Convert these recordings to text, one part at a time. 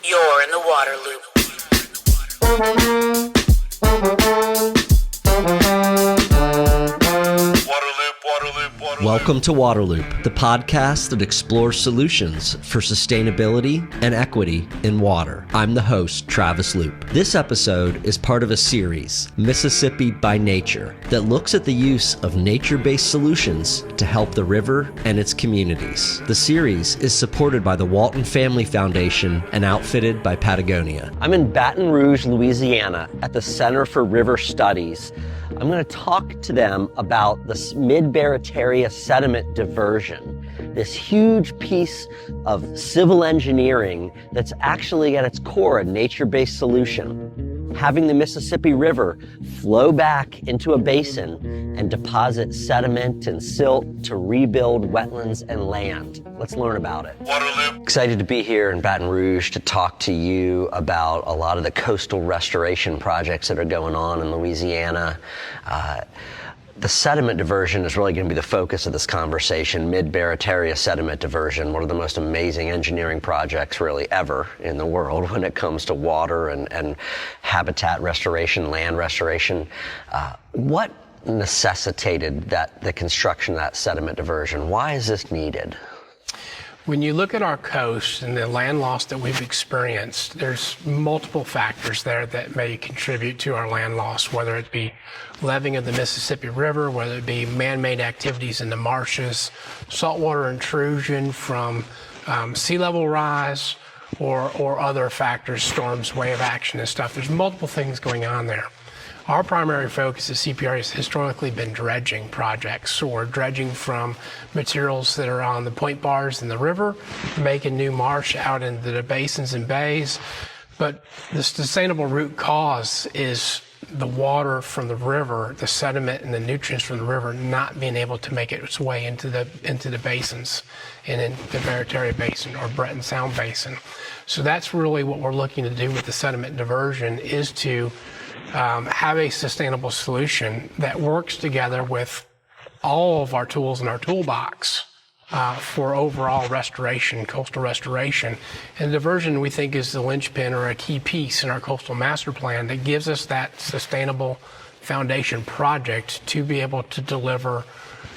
You're in the water loop. Welcome to Waterloop, the podcast that explores solutions for sustainability and equity in water. I'm the host, Travis Loop. This episode is part of a series, Mississippi by Nature, that looks at the use of nature-based solutions to help the river and its communities. The series is supported by the Walton Family Foundation and outfitted by Patagonia. I'm in Baton Rouge, Louisiana, at the Center for River Studies. I'm going to talk to them about the Mid-Barataria Sediment Diversion, this huge piece of civil engineering that's actually at its core a nature-based solution. Having the Mississippi River flow back into a basin and deposit sediment and silt to rebuild wetlands and land. Let's learn about it. Waterloop. Excited to be here in Baton Rouge to talk to you about a lot of the coastal restoration projects that are going on in Louisiana. The sediment diversion is really going to be the focus of this conversation. Mid-Barataria Sediment Diversion, one of the most amazing engineering projects really ever in the world when it comes to water and habitat restoration, land restoration. What necessitated the construction of that sediment diversion? Why is this needed? When you look at our coast and the land loss that we've experienced, there's multiple factors there that may contribute to our land loss, whether it be leveeing of the Mississippi River, whether it be man-made activities in the marshes, saltwater intrusion from sea level rise, or other factors, storms, wave action and stuff. There's multiple things going on there. Our primary focus at CPR has historically been dredging projects, or dredging from materials that are on the point bars in the river, making new marsh out into the basins and bays. But the sustainable root cause is the water from the river, the sediment and the nutrients from the river not being able to make its way into the basins, and in the Barataria Basin or Breton Sound Basin. So that's really what we're looking to do with the sediment diversion, is to have a sustainable solution that works together with all of our tools in our toolbox for overall restoration, coastal restoration. And diversion, we think, is the linchpin or a key piece in our coastal master plan that gives us that sustainable foundation project to be able to deliver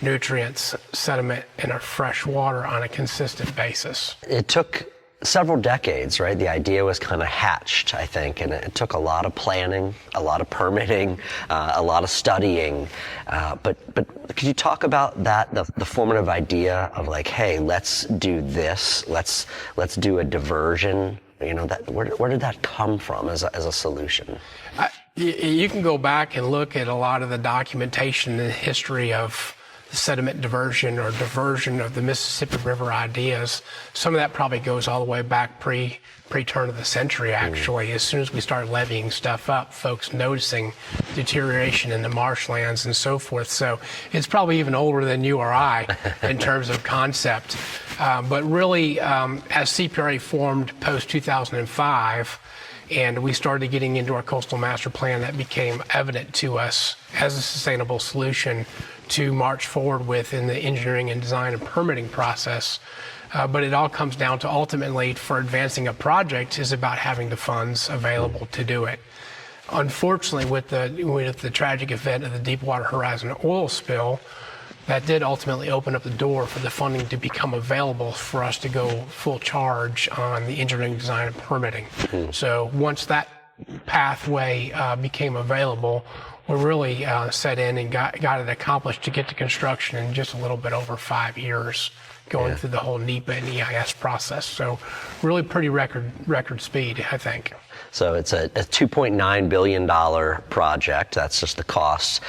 nutrients, sediment, and our fresh water on a consistent basis. It took several decades, right? The idea was kind of hatched, I think, and it took a lot of planning, a lot of permitting, a lot of studying. But could you talk about that, the formative idea of like, hey, let's do this, let's do a diversion? You know, that where did that come from as a solution? You can go back and look at a lot of the documentation and the history of the sediment diversion or diversion of the Mississippi River ideas. Some of that probably goes all the way back pre-turn of the century, actually. As soon as we started levying stuff up, folks noticing deterioration in the marshlands and so forth. So it's probably even older than you or I in terms of concept. But really, as CPRA formed post-2005, and we started getting into our coastal master plan, that became evident to us as a sustainable solution to march forward with in the engineering and design and permitting process. But it all comes down to, ultimately, for advancing a project, is about having the funds available to do it. Unfortunately, with the tragic event of the Deepwater Horizon oil spill, that did ultimately open up the door for the funding to become available for us to go full charge on the engineering, design, and permitting. So once that pathway became available, we really set in and got it accomplished to get to construction in just a little bit over 5 years, going through the whole NEPA and EIS process. So really pretty record speed, I think. So it's a $2.9 billion project. That's just the cost.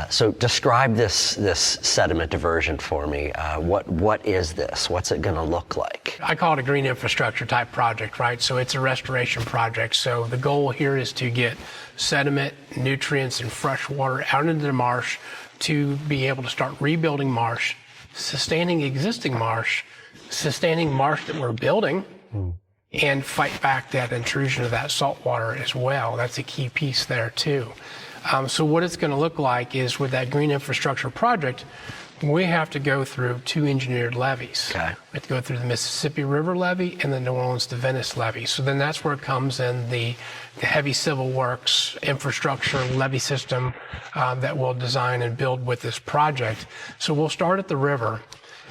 So describe this sediment diversion for me. What is this? What's it going to look like? I call it a green infrastructure type project, right? So it's a restoration project. So the goal here is to get sediment, nutrients, and fresh water out into the marsh to be able to start rebuilding marsh, sustaining existing marsh, sustaining marsh that we're building, and fight back that intrusion of that salt water as well. That's a key piece there too. So what it's going to look like is with that green infrastructure project, we have to go through 2 engineered levees. Okay. We have to go through the Mississippi River levee and the New Orleans to Venice levee. So then that's where it comes in the heavy civil works infrastructure levee system that we'll design and build with this project. So we'll start at the river,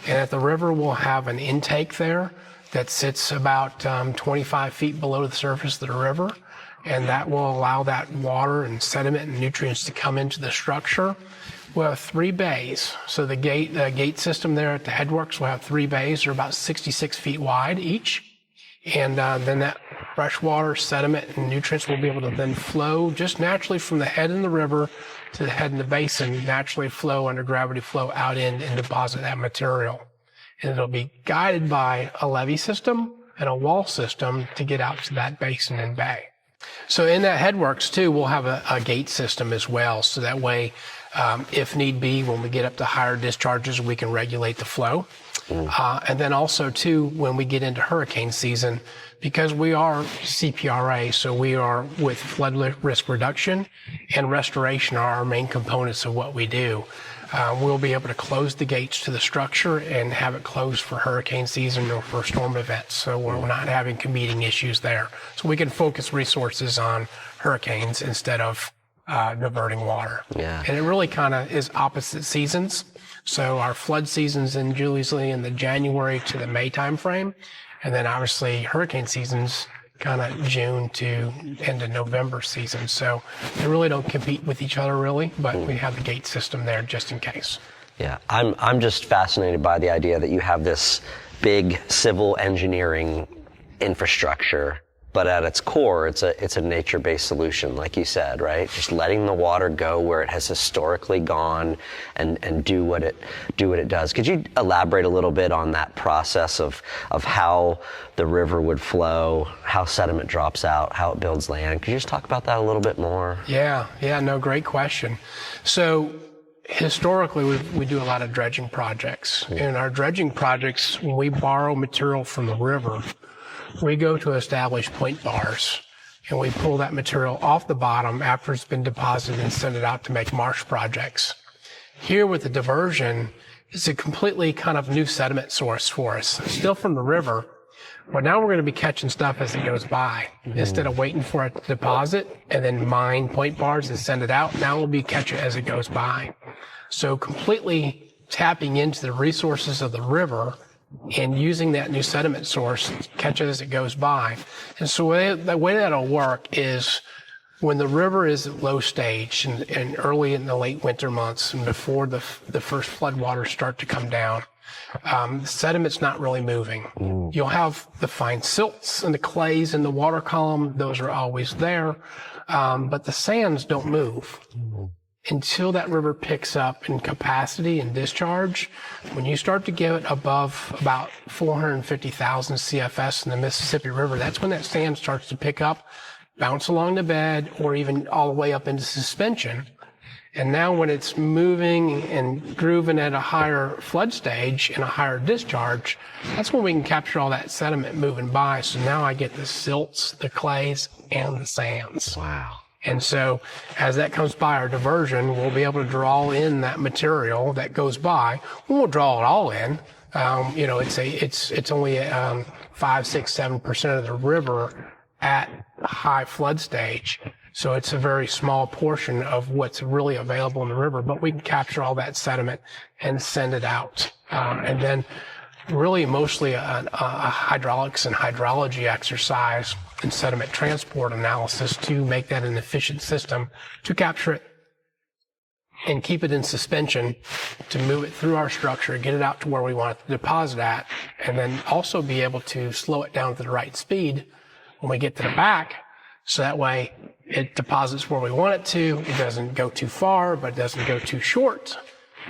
and at the river we'll have an intake there that sits about 25 feet below the surface of the river, and that will allow that water and sediment and nutrients to come into the structure. We'll have 3 bays. So the gate system there at the headworks will have 3 bays. They're about 66 feet wide each. And then that fresh water, sediment, and nutrients will be able to then flow just naturally from the head in the river to the head in the basin, naturally flow under gravity flow out in and deposit that material. And it'll be guided by a levee system and a wall system to get out to that basin and bay. So in that headworks too, we'll have a gate system as well. So that way, if need be, when we get up to higher discharges, we can regulate the flow. And then also too, when we get into hurricane season, because we are CPRA, so we are with flood risk reduction and restoration are our main components of what we do. We'll be able to close the gates to the structure and have it closed for hurricane season or for storm events. So we're not having competing issues there. So we can focus resources on hurricanes instead of diverting water. Yeah. And it really kind of is opposite seasons. So our flood season's usually in the January to the May timeframe. And then obviously hurricane season's kind of June to end of November season. So they really don't compete with each other really, but we have the gate system there just in case. Yeah, I'm just fascinated by the idea that you have this big civil engineering infrastructure, but at its core, it's a nature-based solution, like you said, right? Just letting the water go where it has historically gone and do what it does. Could you elaborate a little bit on that process of how the river would flow, how sediment drops out, how it builds land? Could you just talk about that a little bit more? Yeah, no, great question. So historically, we do a lot of dredging projects. In our dredging projects, when we borrow material from the river, we go to established point bars and we pull that material off the bottom after it's been deposited and send it out to make marsh projects. Here with the diversion, it's a completely kind of new sediment source for us, still from the river, but now we're going to be catching stuff as it goes by. Instead of waiting for it to deposit and then mine point bars and send it out, now we'll be catching it as it goes by. So completely tapping into the resources of the river and using that new sediment source, catch it as it goes by. And so the way that'll work is when the river is at low stage and early in the late winter months and before the first floodwaters start to come down, the sediment's not really moving. You'll have the fine silts and the clays in the water column. Those are always there. But the sands don't move. Until that river picks up in capacity and discharge. When you start to get it above about 450,000 CFS in the Mississippi River, that's when that sand starts to pick up, bounce along the bed, or even all the way up into suspension. And now when it's moving and grooving at a higher flood stage and a higher discharge, that's when we can capture all that sediment moving by. So now I get the silts, the clays, and the sands. Wow. And so as that comes by our diversion, we'll be able to draw in that material that goes by. We won't draw it all in. It's only 5, 6, 7% of the river at high flood stage. So it's a very small portion of what's really available in the river, but we can capture all that sediment and send it out. And then really mostly a hydraulics and hydrology exercise and sediment transport analysis to make that an efficient system to capture it and keep it in suspension, to move it through our structure, get it out to where we want it to deposit at, and then also be able to slow it down to the right speed when we get to the back, so that way it deposits where we want it to. It doesn't go too far, but it doesn't go too short.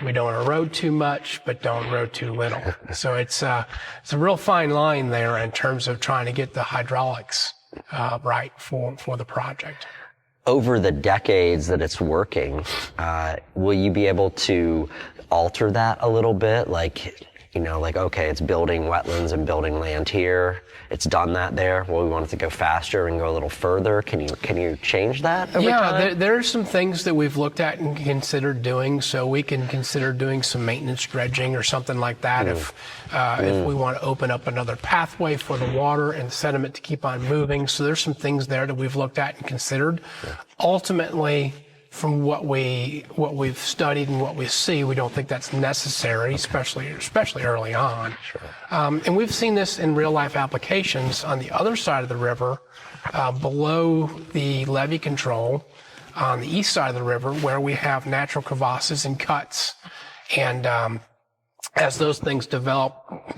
We don't erode too much, but don't erode too little. So it's a real fine line there in terms of trying to get the hydraulics right for the project. Over the decades that it's working, will you be able to alter that a little bit? Like, like, okay, it's building wetlands and building land here. It's done that there. Well, we want it to go faster and go a little further. Can you change that over time? There are some things that we've looked at and considered doing. So we can consider doing some maintenance dredging or something like that if we want to open up another pathway for the water and sediment to keep on moving. So there's some things there that we've looked at and considered. Yeah. Ultimately, from what we've studied and what we see, we don't think that's necessary, especially early on. Sure. And we've seen this in real life applications on the other side of the river, below the levee control, on the east side of the river, where we have natural crevasses and cuts. And as those things develop,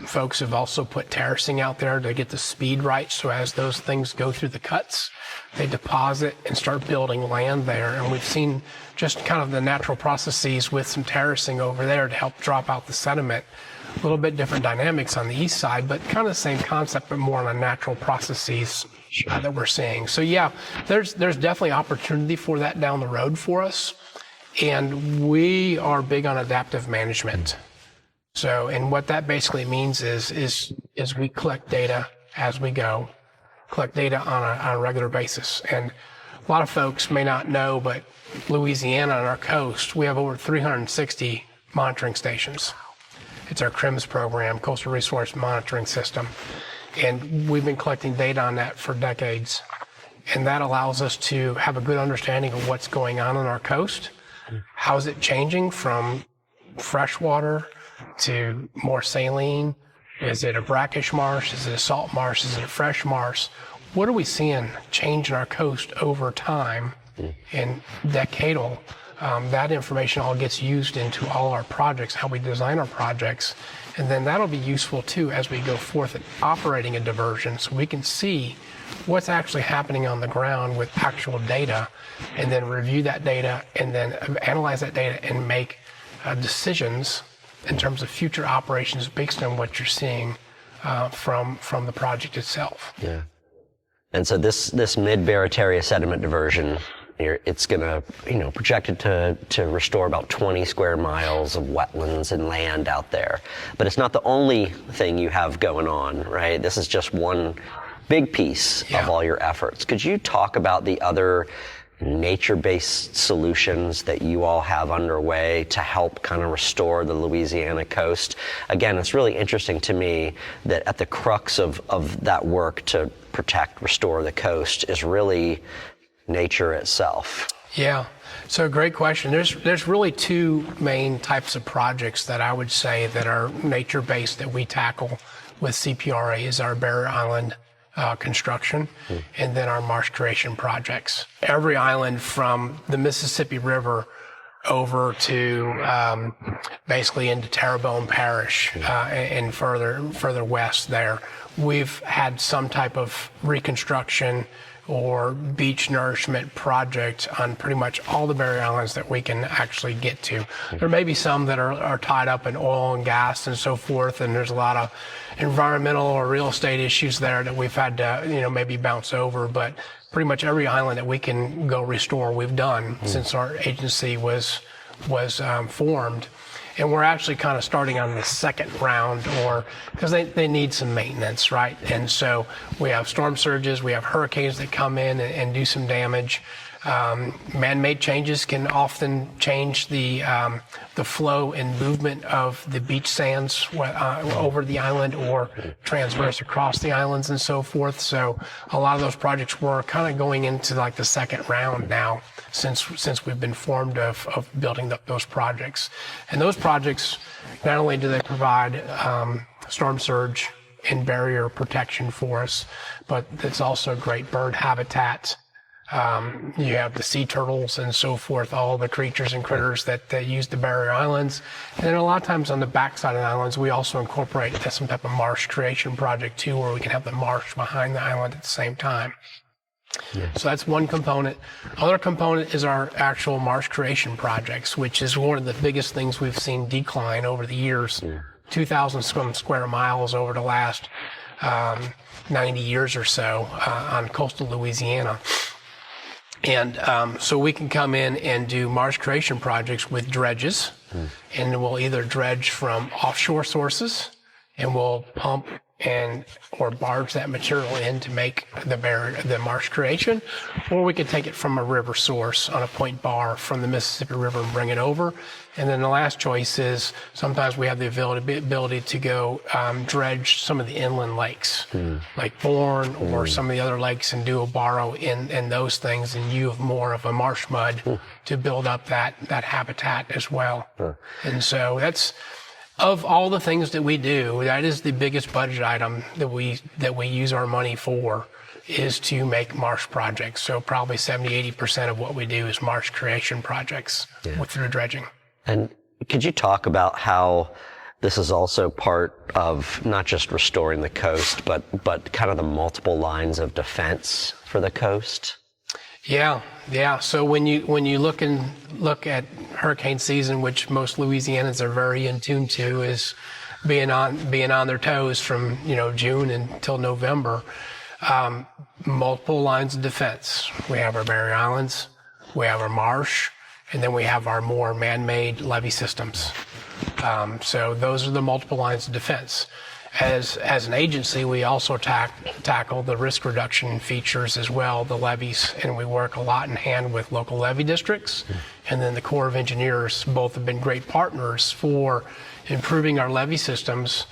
folks have also put terracing out there to get the speed right. So as those things go through the cuts, they deposit and start building land there. And we've seen just kind of the natural processes with some terracing over there to help drop out the sediment. A little bit different dynamics on the east side, but kind of the same concept, but more on the natural processes that we're seeing. So yeah, there's definitely opportunity for that down the road for us. And we are big on adaptive management. So, and what that basically means is we collect data as we go, collect data on a regular basis. And a lot of folks may not know, but Louisiana on our coast, we have over 360 monitoring stations. It's our CRIMS program, Coastal Resource Monitoring System. And we've been collecting data on that for decades. And that allows us to have a good understanding of what's going on our coast. How is it changing from freshwater to more saline? Is it a brackish marsh? Is it a salt marsh? Is it a fresh marsh? What are we seeing change in our coast over time and decadal? That information all gets used into all our projects, how we design our projects. And then that'll be useful too as we go forth at operating a diversion, so we can see what's actually happening on the ground with actual data, and then review that data and then analyze that data and make decisions in terms of future operations based on what you're seeing from the project itself. Yeah. And so this Mid-Barataria Sediment Diversion, it's going to, projected to restore about 20 square miles of wetlands and land out there. But it's not the only thing you have going on, right? This is just one big piece of all your efforts. Could you talk about the other nature-based solutions that you all have underway to help kind of restore the Louisiana coast? Again, it's really interesting to me that at the crux of that work to protect, restore the coast is really nature itself. Yeah, so great question. There's really two main types of projects that I would say that are nature-based that we tackle with CPRA is our Barrier Island construction, and then our marsh creation projects. Every island from the Mississippi River over to basically into Terrebonne Parish and further west there, we've had some type of reconstruction or beach nourishment project on pretty much all the barrier islands that we can actually get to. There may be some that are tied up in oil and gas and so forth, and there's a lot of environmental or real estate issues there that we've had to, maybe bounce over, but pretty much every island that we can go restore, we've done since our agency was formed. And we're actually kind of starting on the second round, because they need some maintenance, right? And so we have storm surges, we have hurricanes that come in and do some damage. Man-made changes can often change the flow and movement of the beach sands over the island or transverse across the islands and so forth. So a lot of those projects were kind of going into like the second round now since we've been formed of building up those projects. And those projects, not only do they provide storm surge and barrier protection for us, but it's also great bird habitat. You have the sea turtles and so forth, all the creatures and critters that use the barrier islands. And then a lot of times on the backside of the islands, we also incorporate some type of marsh creation project too, where we can have the marsh behind the island at the same time. Yeah. So that's one component. Other component is our actual marsh creation projects, which is one of the biggest things we've seen decline over the years. Yeah. 2,000 square miles over the last 90 years or so on coastal Louisiana. And so we can come in and do marsh creation projects with dredges, and we'll either dredge from offshore sources, and we'll pump or barge that material in to make the marsh creation, or we could take it from a river source on a point bar from the Mississippi River and bring it over. And then the last choice is sometimes we have the ability to go dredge some of the inland lakes, like Bourne or some of the other lakes, and do a borrow in those things and use more of a marsh mud to build up that habitat as well. And so that's, of all the things that we do, that is the biggest budget item that we use our money for, is to make marsh projects. So probably 70-80% of what we do is marsh creation projects through dredging. And could you talk about how this is also part of not just restoring the coast, but kind of the multiple lines of defense for the coast? Yeah. So when you look at hurricane season, which most Louisianans are very in tune to, is being on their toes from June until November. Multiple lines of defense. We have our barrier islands, we have our marsh, and then we have our more man-made levee systems. So those are the multiple lines of defense. As an agency, we also tackle the risk reduction features as well, the levees, and we work a lot in hand with local levee districts. And then the Corps of Engineers both have been great partners for improving our levee systems,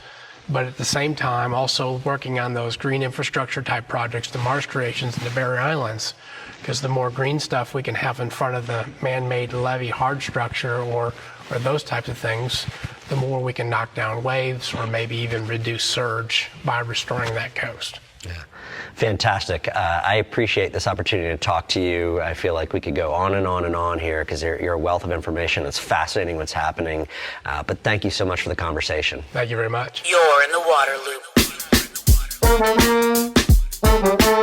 but at the same time also working on those green infrastructure type projects, the marsh creations and the barrier islands, because the more green stuff we can have in front of the man-made levee hard structure or those types of things, the more we can knock down waves or maybe even reduce surge by restoring that coast. Yeah. Fantastic. I appreciate this opportunity to talk to you. I feel like we could go on and on and on here because you're a wealth of information. It's fascinating what's happening. But thank you so much for the conversation. Thank you very much. You're in the water loop.